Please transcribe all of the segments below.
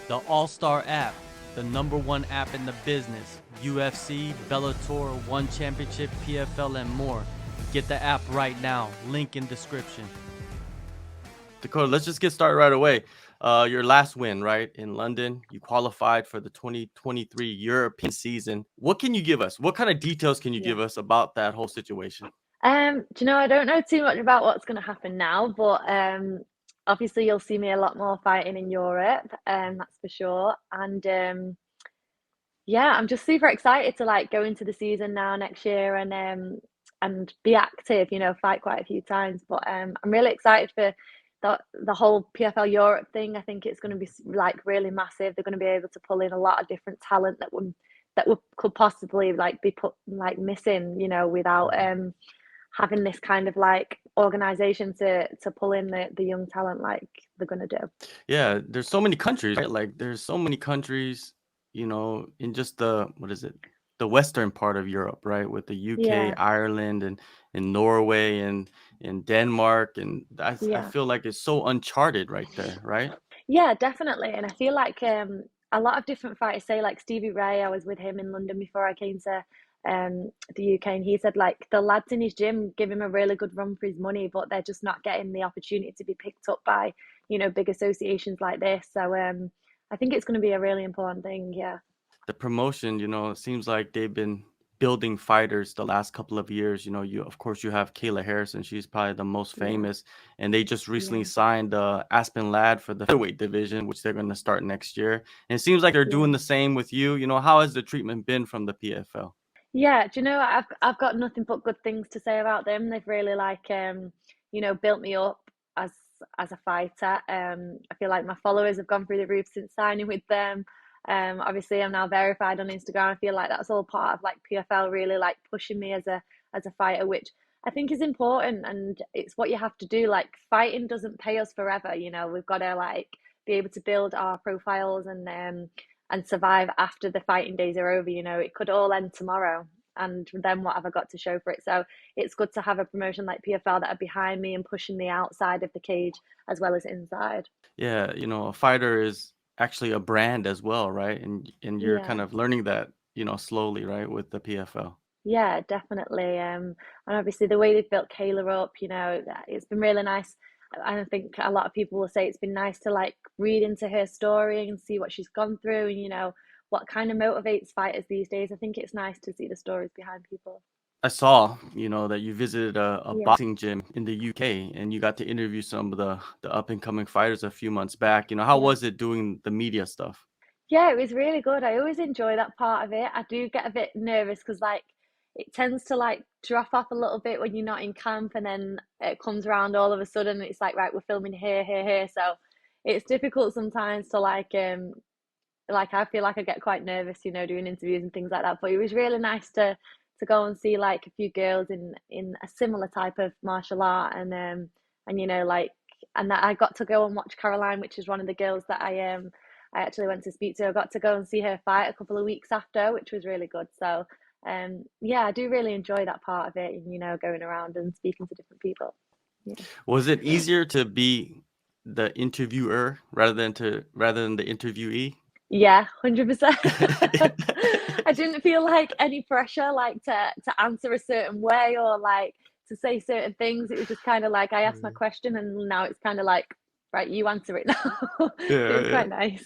The AllStar app, the #1 app in the business. UFC, Bellator, One Championship, PFL, and more. Get the app right now. Link in description. Dakota, let's just get started right away. Your last win, right, in London, you qualified for the 2023 European season. What can you give us? What kind of details can you give us about that whole situation? Do you know, I don't know too much about what's going to happen now, but obviously you'll see me a lot more fighting in Europe, that's for sure. And yeah, I'm just super excited to like go into the season now next year and be active, you know, fight quite a few times. But I'm really excited for the whole PFL Europe thing. I think it's going to be like really massive. They're going to be able to pull in a lot of different talent that could possibly like be put like missing, you know, without having this kind of like organization to pull in the young talent like they're gonna do. Yeah, there's so many countries, right? Like there's so many countries, in just the western part of Europe, right? With the UK, Yeah, Ireland, and Norway and Denmark, and I yeah, feel like it's so uncharted right there, right? yeah, definitely. And I feel like a lot of different fighters say like Stevie Ray. I was with him in London before I came to the UK, and he said like the lads in his gym give him a really good run for his money, but they're just not getting the opportunity to be picked up by big associations like this. So I think it's going to be a really important thing. Yeah, The promotion, it seems like they've been building fighters the last couple of years. You of course you have Kayla Harrison, she's probably the most yeah, famous, and they just recently yeah, signed Aspen Ladd for the featherweight division, which they're going to start next year. And it seems like they're doing yeah. the same with you. How has the treatment been from the PFL? Yeah, do you know what? I've got nothing but good things to say about them. They've really like built me up as a fighter. I feel like my followers have gone through the roof since signing with them. Obviously I'm now verified on Instagram. I feel like that's all part of like PFL really like pushing me as a fighter, which I think is important and it's what you have to do. Like fighting doesn't pay us forever, you know. We've got to like be able to build our profiles and survive after the fighting days are over. You know, it could all end tomorrow. And then what have I got to show for it? So it's good to have a promotion like PFL that are behind me and pushing me outside of the cage as well as inside. Yeah, a fighter is actually a brand as well, right? And you're kind Yeah, of learning that, slowly, right, with the PFL. yeah, definitely. And obviously the way they've built Kayla up, you know, it's been really nice. I think a lot of people will say it's been nice to like read into her story and see what she's gone through and, you know, what kind of motivates fighters these days. I think it's nice to see the stories behind people. I saw, that you visited a Yeah, boxing gym in the UK and you got to interview some of the up and coming fighters a few months back. How yeah. was it doing the media stuff? Yeah, it was really good. I always enjoy that part of it. I do get a bit nervous because like it tends to like drop off a little bit when you're not in camp and then it comes around all of a sudden and it's like right, we're filming here, here, here. So it's difficult sometimes to like I feel like I get quite nervous, you know, doing interviews and things like that. But it was really nice to go and see like a few girls in a similar type of martial art and you know like and that I got to go and watch Caroline, which is one of the girls that I actually went to speak to. I got to go and see her fight a couple of weeks after, which was really good. So yeah, I do really enjoy that part of it and you know going around and speaking to different people. Yeah. Was it easier to be the interviewer rather than the interviewee? Yeah, 100%. I didn't feel like any pressure, like to answer a certain way or like to say certain things. It was just kind of like I asked my Mm. question, and now it's kind of like, right, you answer it now. So it Yeah, was yeah. quite nice.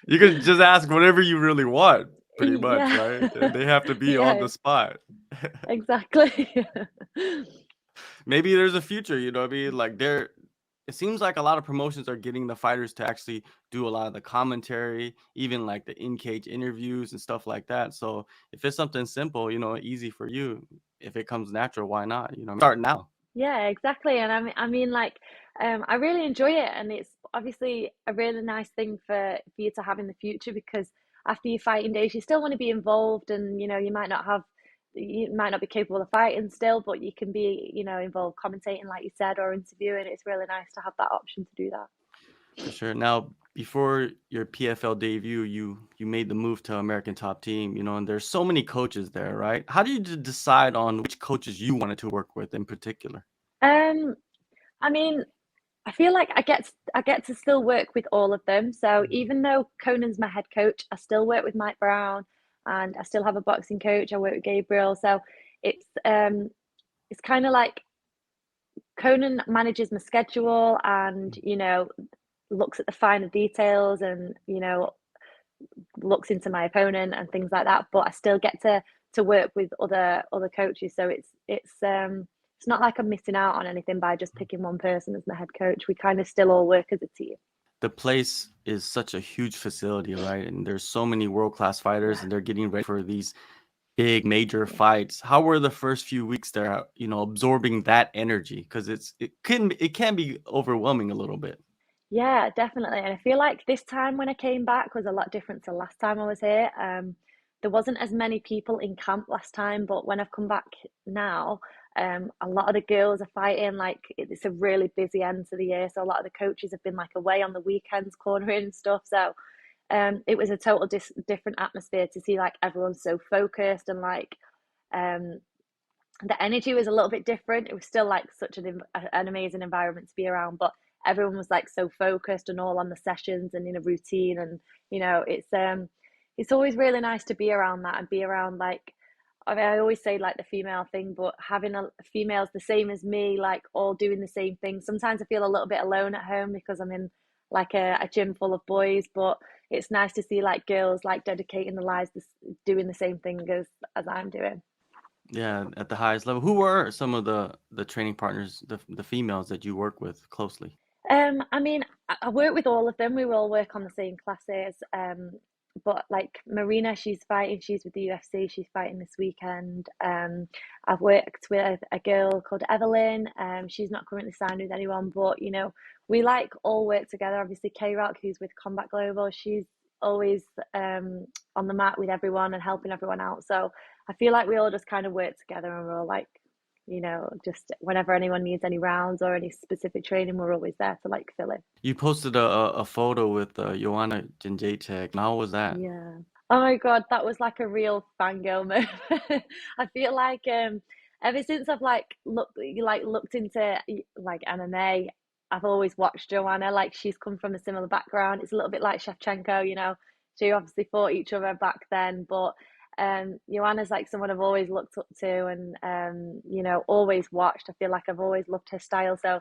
You could just ask whatever you really want, pretty much, Yeah, right? And they have to be on yeah, the spot. exactly. Maybe there's a future, what I mean? Like it seems like a lot of promotions are getting the fighters to actually do a lot of the commentary, even like the in-cage interviews and stuff like that. So if it's something simple, easy for you, if it comes natural, why not? Start now. Yeah, exactly. And I mean, like, I really enjoy it, and it's obviously a really nice thing for you to have in the future because after your fighting days, you still want to be involved, and you know, you might not be capable of fighting still, but you can be, you know, involved commentating, like you said, or interviewing. It's really nice to have that option to do that. For sure. Now, before your PFL debut, you made the move to American Top Team, and there's so many coaches there, right? How did you decide on which coaches you wanted to work with in particular? Um, I mean, I feel like I get to still work with all of them. So even though Conan's my head coach, I still work with Mike Brown, and I still have a boxing coach. I work with Gabriel. So it's kind of like Conan manages my schedule, and looks at the finer details, and looks into my opponent and things like that. But I still get to work with other coaches. So it's not like I'm missing out on anything by just picking one person as my head coach. We kind of still all work as a team. The place is such a huge facility, right? And there's so many world-class fighters, Yeah. and they're getting ready for these big major fights. How were the first few weeks there, absorbing that energy? Because it can be overwhelming a little bit. Yeah, definitely. And I feel like this time when I came back was a lot different to last time I was here. There wasn't as many people in camp last time, but when I've come back now, a lot of the girls are fighting. Like it's a really busy end to the year, so a lot of the coaches have been like away on the weekends, cornering and stuff. So it was a total different atmosphere to see like everyone so focused, and like um, the energy was a little bit different. It was still like such an amazing environment to be around, but everyone was like so focused and all on the sessions and in a routine. And it's always really nice to be around that and be around like, I mean, I always say like the female thing, but having a females the same as me, like all doing the same thing. Sometimes I feel a little bit alone at home because I'm in like a gym full of boys, but it's nice to see like girls like dedicating their lives doing the same thing as I'm doing. Yeah, at the highest level. Who were some of the training partners, the females that you work with closely? I mean, I work with all of them. We all work on the same classes. But like Marina, she's fighting. She's with the UFC. She's fighting this weekend. I've worked with a girl called Evelyn. She's not currently signed with anyone, but we like all work together. Obviously, K Rock, who's with Combat Global, she's always on the mat with everyone and helping everyone out. So I feel like we all just kind of work together, and we're all like, just whenever anyone needs any rounds or any specific training, we're always there to like fill in. You posted a photo with Joanna Jedrzejczyk. How was that? Yeah. Oh my God, that was like a real fangirl moment. I feel like ever since I've looked into like MMA, I've always watched Joanna. Like she's come from a similar background. It's a little bit like Shevchenko, She obviously fought each other back then, but Joanna's like someone I've always looked up to, and always watched. I feel like I've always loved her style. So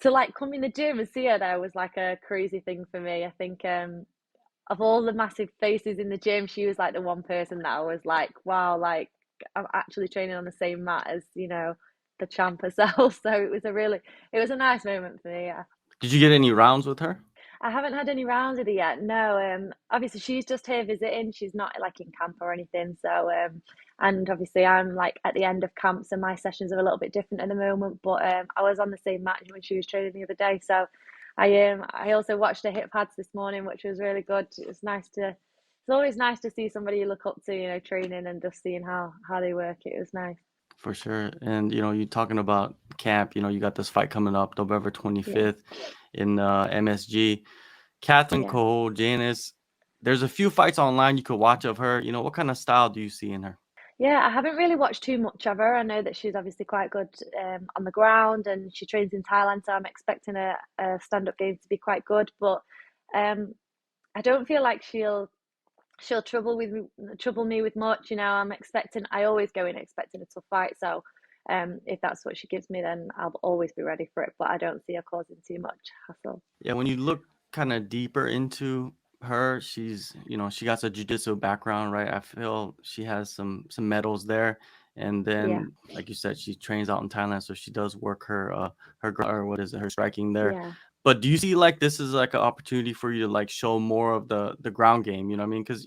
to like come in the gym and see her there was like a crazy thing for me. I think of all the massive faces in the gym, she was like the one person that I was like, wow, like I'm actually training on the same mat as, the champ herself. So it was a nice moment for me. Yeah. Did you get any rounds with her? I haven't had any rounds with her yet. No, obviously she's just here visiting. She's not like in camp or anything. So, and obviously I'm like at the end of camp, so my sessions are a little bit different at the moment. But I was on the same match when she was training the other day. So, I also watched her hip pads this morning, which was really good. It was nice to. It's always nice to see somebody you look up to, training and just seeing how they work. It was nice. For sure. And you talking about camp, you got this fight coming up November Yeah, 25th in MSG. Katherine yeah. Corogenes. There's a few fights online you could watch of her. What kind of style do you see in her? Yeah, I haven't really watched too much of her. I know that she's obviously quite good on the ground, and she trains in Thailand, so I'm expecting a stand-up game to be quite good. But um, I don't feel like she'll trouble me with much. I always go in expecting a tough fight. So if that's what she gives me, then I'll always be ready for it. But I don't see her causing too much hassle. Yeah, when you look kind of deeper into her, she got a jiu-jitsu background, right? I feel she has some medals there. And Yeah, then, like you said, she trains out in Thailand, so she does work or what is it, her striking there. yeah. But do you see like this is like an opportunity for you to like show more of the ground game? You know what I mean? Because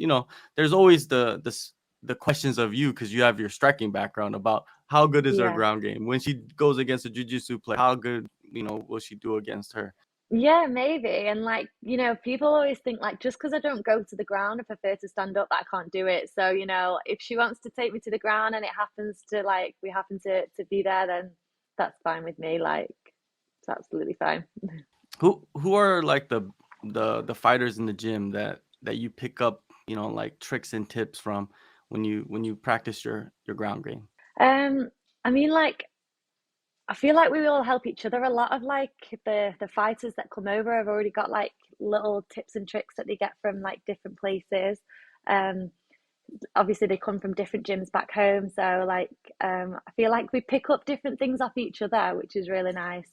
there's always the questions of you because you have your striking background about how good is her Yeah. ground game when she goes against a jiu-jitsu player. How good will she do against her? Yeah, maybe. And like, people always think like just because I don't go to the ground, I prefer to stand up, that I can't do it. So, if she wants to take me to the ground and it happens to like we happen to be there, then that's fine with me. Like it's absolutely fine. Who are like the fighters in the gym that you pick up, like tricks and tips from when you practice your ground game? Um, I mean like I feel like we all help each other. A lot of like the fighters that come over have already got like little tips and tricks that they get from like different places. Um, Obviously they come from different gyms back home, so like I feel like we pick up different things off each other, which is really nice.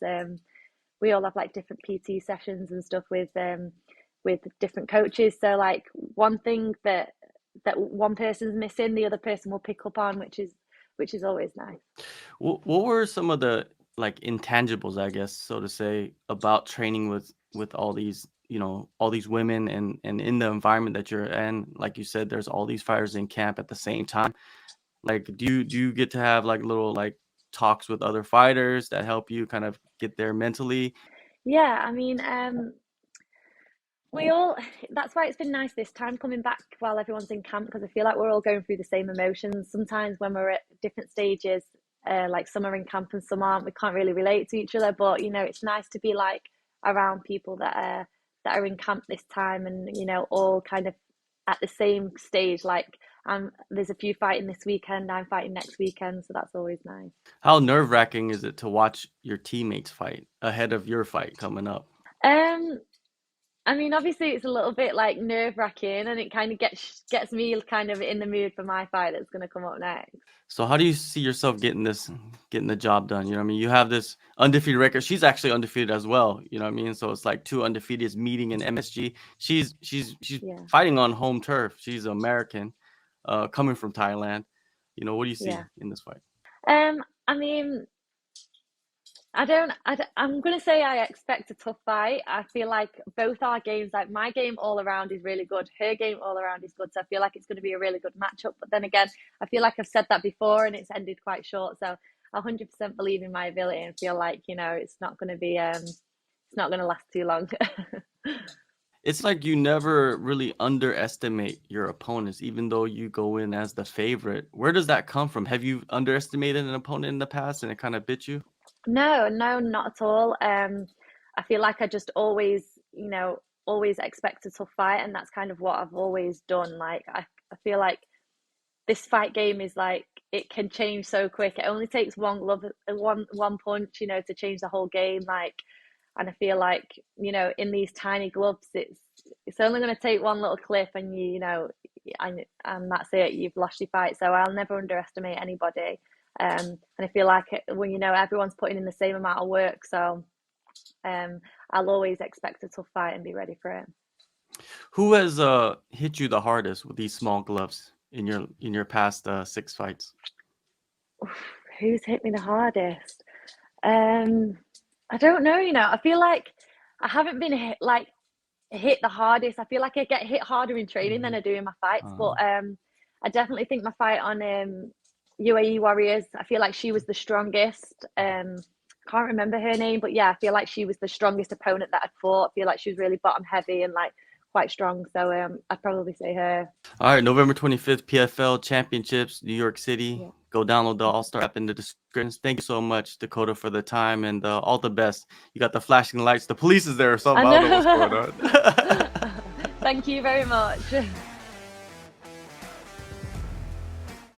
We all have like different PT sessions and stuff with different coaches. So like one thing that one person's missing, the other person will pick up on, which is always nice. What were some of the like intangibles, I guess, so to say, about training with all these, all these women and in the environment that you're in? Like you said, there's all these fighters in camp at the same time. Like, do you get to have like little like talks with other fighters that help you kind of get there mentally? Yeah, I mean, we all, that's why it's been nice this time coming back while everyone's in camp, because I feel like we're all going through the same emotions. Sometimes when we're at different stages, like some are in camp and some aren't, we can't really relate to each other. But it's nice to be like around people that are in camp this time, and all kind of at the same stage. Like there's a few fighting this weekend, I'm fighting next weekend, so that's always nice. How nerve-wracking is it to watch your teammates fight ahead of your fight coming up? Um, I mean, obviously, it's a little bit like nerve-wracking, and it kind of gets me kind of in the mood for my fight that's going to come up next. So how do you see yourself getting the job done? You know what I mean? You have this undefeated record. She's actually undefeated as well. You know what I mean? So it's like two undefeateds meeting in MSG. She's Yeah, fighting on home turf. She's American, coming from Thailand. What do you see yeah. in this fight? I mean, I'm gonna say I expect a tough fight. I feel like both our games, like my game all around is really good. Her game all around is good. So I feel like it's going to be a really good matchup. But then again, I feel like I've said that before and it's ended quite short. So I 100% believe in my ability and feel like, it's not going to be, it's not going to last too long. It's like you never really underestimate your opponents, even though you go in as the favorite. Where does that come from? Have you underestimated an opponent in the past and it kind of bit you? No, no, not at all. I feel like I just always, always expect a tough fight, and that's kind of what I've always done. Like I feel like this fight game is like it can change so quick. It only takes one glove, one punch, to change the whole game. Like, and I feel like in these tiny gloves, it's only going to take one little clip, and and that's it. You've lost your fight. So I'll never underestimate anybody. And I feel like when everyone's putting in the same amount of work, so I'll always expect a tough fight and be ready for it. Who has hit you the hardest with these small gloves in your past 6 fights? Who's hit me the hardest? Um, I don't know. I feel like I haven't been hit the hardest. I feel like I get hit harder in training than Mhm. I do in my fights. Uh, But I definitely think my fight on UAE Warriors, I feel like she was the strongest. Can't remember her name, but yeah, I feel like she was the strongest opponent that I'd fought. I feel like she was really bottom heavy and like quite strong. So I'd probably say her. all right, November 25th, PFL Championships, New York City. Yeah. Go download the AllStar app in the description. Thank you so much, Dakota, for the time and all the best. You got the flashing lights. The police is there or I something. I don't know what's going know. on. Thank you very much.